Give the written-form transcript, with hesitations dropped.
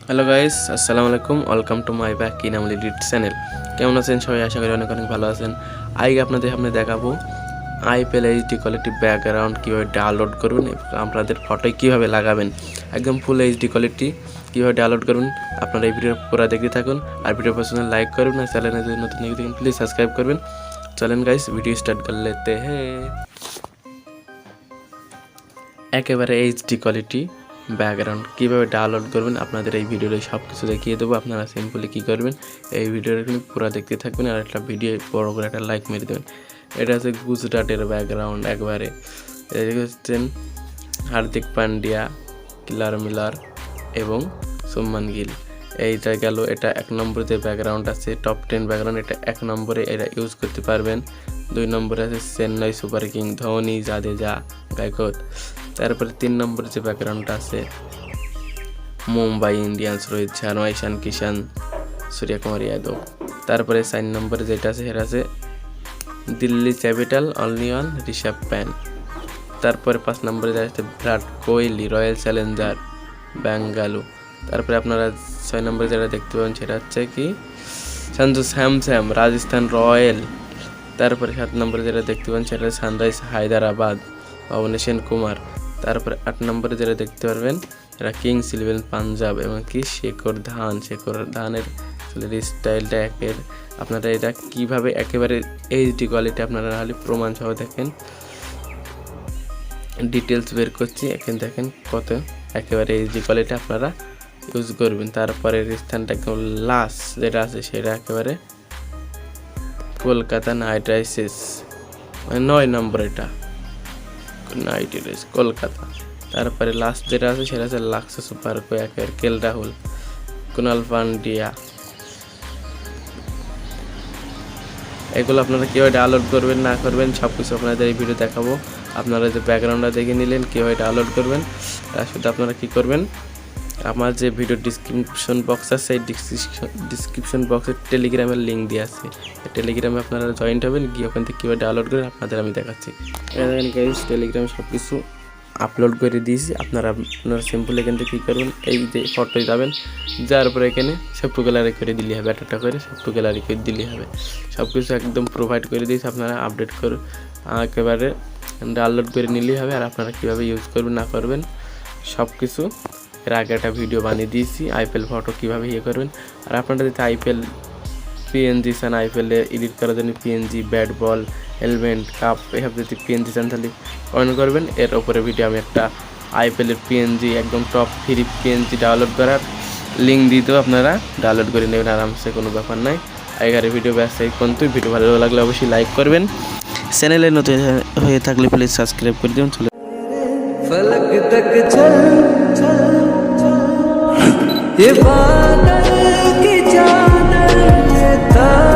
Hello guys, আসসালামু আলাইকুম। Welcome to my back in আমলি ডিট চ্যানেল। কেমন আছেন সবাই? আশা করি অনেক অনেক ভালো আছেন। আজকে আপনাদের সামনে দেখাবো IPL এইচডি কোয়ালিটি ব্যাকগ্রাউন্ড কীভাবে ডাউনলোড করবেন এবং আপনাদের ফটোয় কীভাবে লাগাবেন। একদম ফুল এইচডি কোয়ালিটি কীভাবে ডাউনলোড করবেন আপনারা এই ভিডিও পুরো দেখতে থাকুন। আর ভিডিও পছন্দ লাইক করবেন, আর চ্যানেলে যদি নতুন দেখেন প্লিজ সাবস্ক্রাইব করবেন। চলেন গাইস, ভিডিও স্টার্ট कर लेते हैं। একেবারে এইচডি কোয়ালিটি ব্যাকগ্রাউন্ড কীভাবে ডাউনলোড করবেন আপনাদের এই ভিডিওতে সব কিছু দেখিয়ে দেবো। আপনারা সিম্পলি কী করবেন, এই ভিডিওটা কিন্তু পুরো দেখতে থাকবেন আর একটা ভিডিও বড় করে একটা লাইক মেরে দেবেন। এটা হচ্ছে গুজরাটের ব্যাকগ্রাউন্ড। একবারে এদিকে হচ্ছেন হার্দিক পান্ডিয়া, কিলার মিলার এবং সুমন গিল। এইটা গেল, এটা 1 নম্বরে যে ব্যাকগ্রাউন্ড আছে টপ 10 ব্যাকগ্রাউন্ড, এটা 1 নম্বরে এটা ইউজ করতে পারবেন। 2 নম্বরে আছে চেন্নাই সুপার কিং, ধোনি, জাদেজা, গায়কোয়াড়। তারপরে 3 নম্বরে যে ব্যাকগ্রাউন্ডটা আছে মুম্বাই ইন্ডিয়ান্স, রোহিত শর্মা, ঈশান কিষান, সূর্যকুমার যাদব। তারপরে 4 নম্বরে যেটা আছে সেটা আছে Delhi capital, only one Rishabh pant. তারপরে 5 নম্বরে যেটা আছে বিরাট কোহলি, রয়্যাল চ্যালেঞ্জার বেঙ্গালুরু। তারপরে আপনারা 6 নম্বরে যেটা দেখতে পাবেন সেটা হচ্ছে কি সঞ্জু স্যামসন, রাজস্থান রয়্যাল। তারপরে 7 নম্বরে যেটা দেখতে পাবেন সেটা সানরাইজ হায়দ্রাবাদ, ভুবনেশ্বর কুমার। তারপরে 8 নম্বরে যেটা দেখতে পারবেন এটা কিংস ইলেভেন পাঞ্জাব এবং কি শেখর ধানের স্টাইলটা একের। আপনারা এটা কীভাবে একেবারে এইচডি কোয়ালিটি আপনারা নাহলে প্রমাণ সহ দেখেন, ডিটেলস বের করছি। এখানে দেখেন কত একেবারে এইচডি কোয়ালিটি আপনারা ইউজ করবেন। তারপরে স্থানটা একদম লাস্ট যেটা আছে সেটা একেবারে কলকাতা নাইট রাইডার্স, মানে 9 নম্বর, এটা নাইট রাইডার্স কলকাতা। তারপরে লাস্ট যেটা আছে সেটা আছে লাক্সা সুপার কোয়াকের, কেল রাহুল, কুনাল পান্ডিয়া। এগুলো আপনারা কীভাবে ডাউনলোড করবেন না করবেন সব কিছু আপনাদের এই ভিডিও দেখাবো। আপনারা যে ব্যাকগ্রাউন্ডটা দেখে নিলেন কীভাবে ডাউনলোড করবেন, তার সাথে আপনারা কী করবেন, আমার যে ভিডিও ডিসক্রিপশন বক্স আছে সেই ডিসক্রিপশন বক্সে টেলিগ্রামের লিঙ্ক দিয়ে আছে, টেলিগ্রামে আপনারা জয়েন্ট হবেন, গিয়ে ওখান থেকে কীভাবে ডাউনলোড করেন আপনাদের আমি দেখাচ্ছি। দেখেন গাইস, টেলিগ্রামে সব কিছু আপলোড করে দিয়েছি। আপনারা সিম্পল এখান থেকে কী করবেন, এই যে ফটো যাবেন, যার পরে এখানে সব গ্যালারি করে দিলে হবে, একটা করে সব গ্যালারি করে দিলে হবে। সব কিছু একদম প্রোভাইড করে দিয়েছি, আপনারা আপডেট করে একেবারে ডাউনলোড করে নিলেই হবে। আর আপনারা কীভাবে ইউজ করবেন না করবেন সব কিছু এর আগে একটা ভিডিও বানিয়ে দিয়েছি, IPL ফটো কীভাবে ইয়ে করবেন। আর আপনারা যদি IPL PNG চান, IPL এডিট করার জন্য PNG, bat ball, helmet, cup, এসব যদি PNG চান তাহলে কমেন্ট করবেন। এর ওপরে ভিডিও আমি একটা IPL এর PNG একদম টপ ফ্রি PNG ডাউনলোড করার লিঙ্ক দিয়ে দেবো, আপনারা ডাউনলোড করে নেবেন আরামসে, কোনো ব্যাপার নাই। আগের ভিডিও ব্যস্ত কিন্তু ভিডিও ভালো লাগলে অবশ্যই লাইক করবেন, চ্যানেলে নতুন হয়ে থাকলে প্লিজ সাবস্ক্রাইব করে দেবেন। চলে ফলক তক চল চল চল, ये बात